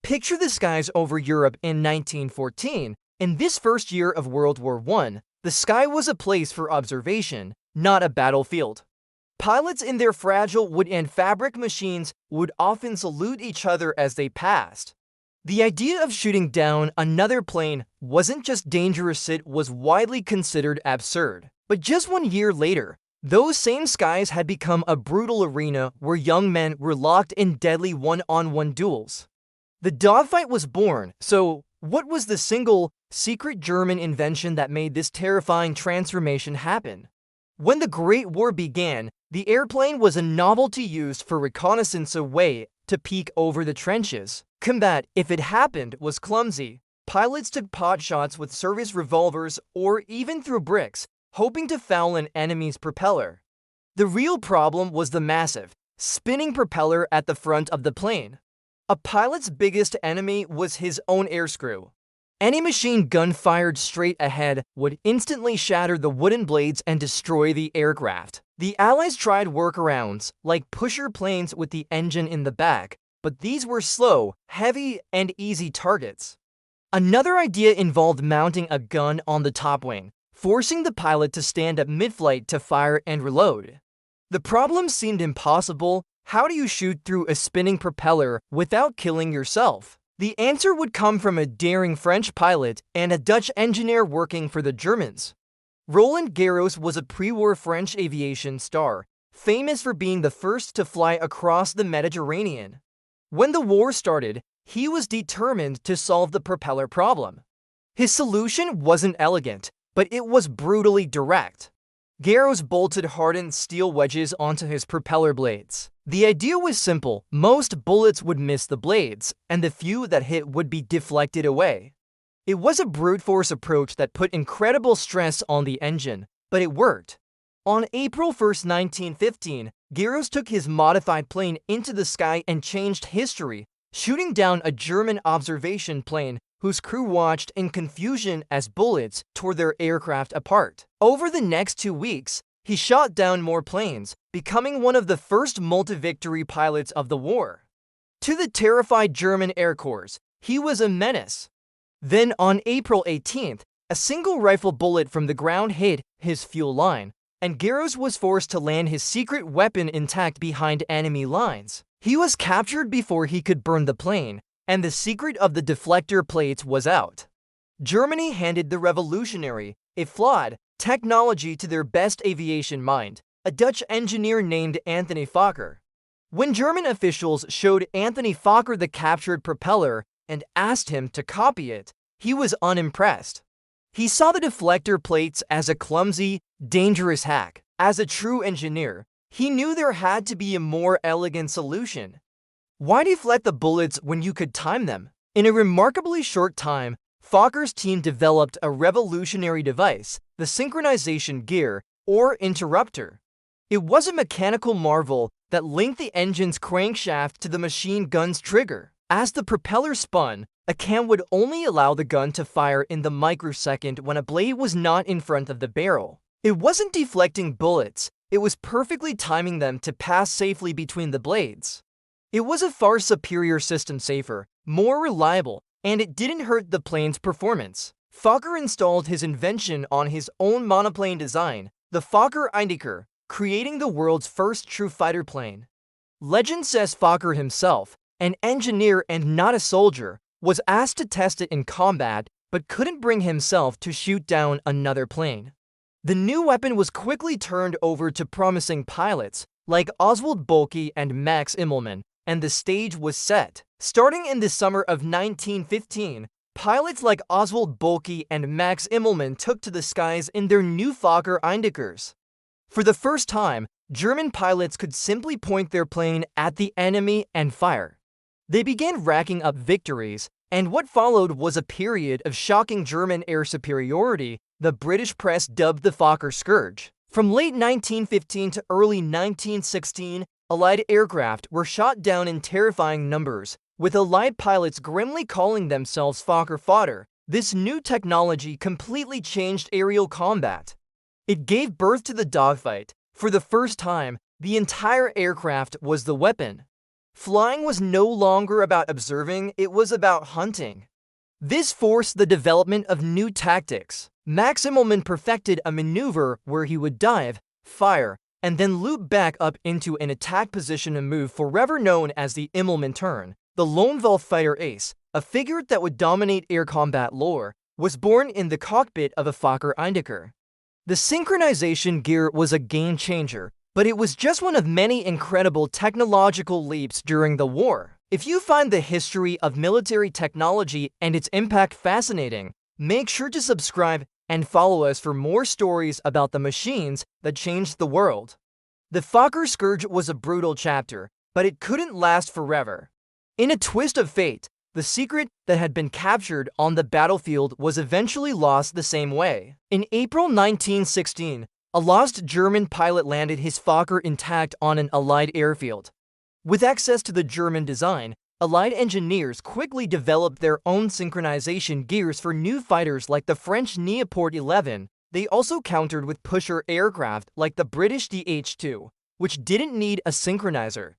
Picture the skies over Europe in 1914. In this first year of World War I, the sky was a place for observation, not a battlefield. Pilots in their fragile wood and fabric machines would often salute each other as they passed. The idea of shooting down another plane wasn't just dangerous, it was widely considered absurd. But just 1 year later, those same skies had become a brutal arena where young men were locked in deadly one-on-one duels. The dogfight was born, so what was the single, secret German invention that made this terrifying transformation happen? When the Great War began, the airplane was a novelty used for reconnaissance, a way to peek over the trenches. Combat, if it happened, was clumsy. Pilots took pot shots with service revolvers or even threw bricks, hoping to foul an enemy's propeller. The real problem was the massive, spinning propeller at the front of the plane. A pilot's biggest enemy was his own airscrew. Any machine gun fired straight ahead would instantly shatter the wooden blades and destroy the aircraft. The Allies tried workarounds, like pusher planes with the engine in the back, but these were slow, heavy, and easy targets. Another idea involved mounting a gun on the top wing, forcing the pilot to stand up mid-flight to fire and reload. The problem seemed impossible. How do you shoot through a spinning propeller without killing yourself? The answer would come from a daring French pilot and a Dutch engineer working for the Germans. Roland Garros was a pre-war French aviation star, famous for being the first to fly across the Mediterranean. When the war started, he was determined to solve the propeller problem. His solution wasn't elegant, but it was brutally direct. Garros bolted hardened steel wedges onto his propeller blades. The idea was simple. Most bullets would miss the blades, and the few that hit would be deflected away. It was a brute force approach that put incredible stress on the engine, but it worked. On April 1, 1915, Garros took his modified plane into the sky and changed history, shooting down a German observation plane whose crew watched in confusion as bullets tore their aircraft apart. Over the next 2 weeks, he shot down more planes, becoming one of the first multi-victory pilots of the war. To the terrified German Air Corps, he was a menace. Then on April 18th, a single rifle bullet from the ground hit his fuel line, and Garros was forced to land his secret weapon intact behind enemy lines. He was captured before he could burn the plane, and the secret of the deflector plates was out. Germany handed the revolutionary, a flawed, technology to their best aviation mind, a Dutch engineer named Anthony Fokker. When German officials showed Anthony Fokker the captured propeller and asked him to copy it, he was unimpressed. He saw the deflector plates as a clumsy, dangerous hack. As a true engineer, he knew there had to be a more elegant solution. Why deflect the bullets when you could time them? In a remarkably short time, Fokker's team developed a revolutionary device, the synchronization gear, or interrupter. It was a mechanical marvel that linked the engine's crankshaft to the machine gun's trigger. As the propeller spun, a cam would only allow the gun to fire in the microsecond when a blade was not in front of the barrel. It wasn't deflecting bullets, it was perfectly timing them to pass safely between the blades. It was a far superior system, safer, more reliable, and it didn't hurt the plane's performance. Fokker installed his invention on his own monoplane design, the Fokker Eindecker, creating the world's first true fighter plane. Legend says Fokker himself, an engineer and not a soldier, was asked to test it in combat but couldn't bring himself to shoot down another plane. The new weapon was quickly turned over to promising pilots like Oswald Boelcke and Max Immelmann, and the stage was set. Starting in the summer of 1915, pilots like Oswald Boelcke and Max Immelmann took to the skies in their new Fokker Eindeckers. For the first time, German pilots could simply point their plane at the enemy and fire. They began racking up victories, and what followed was a period of shocking German air superiority the British press dubbed the Fokker Scourge. From late 1915 to early 1916, Allied aircraft were shot down in terrifying numbers, with Allied pilots grimly calling themselves Fokker fodder. This new technology completely changed aerial combat. It gave birth to the dogfight. For the first time, the entire aircraft was the weapon. Flying was no longer about observing, it was about hunting. This forced the development of new tactics. Max Immelmann perfected a maneuver where he would dive, fire, and then loop back up into an attack position and move, forever known as the Immelmann turn. The lone wolf fighter ace, a figure that would dominate air combat lore, was born in the cockpit of a Fokker Eindecker. The synchronization gear was a game changer, but it was just one of many incredible technological leaps during the war. If you find the history of military technology and its impact fascinating, make sure to subscribe and follow us for more stories about the machines that changed the world. The Fokker Scourge was a brutal chapter, but it couldn't last forever. In a twist of fate, the secret that had been captured on the battlefield was eventually lost the same way. In April 1916, a lost German pilot landed his Fokker intact on an Allied airfield. With access to the German design, Allied engineers quickly developed their own synchronization gears for new fighters like the French Nieuport 11. They also countered with pusher aircraft like the British DH-2, which didn't need a synchronizer.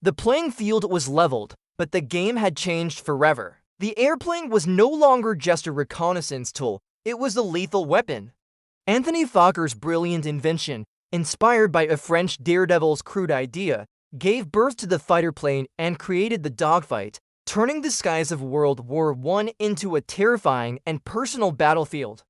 The playing field was leveled, but the game had changed forever. The airplane was no longer just a reconnaissance tool, it was a lethal weapon. Anthony Fokker's brilliant invention, inspired by a French daredevil's crude idea, gave birth to the fighter plane and created the dogfight, turning the skies of World War I into a terrifying and personal battlefield.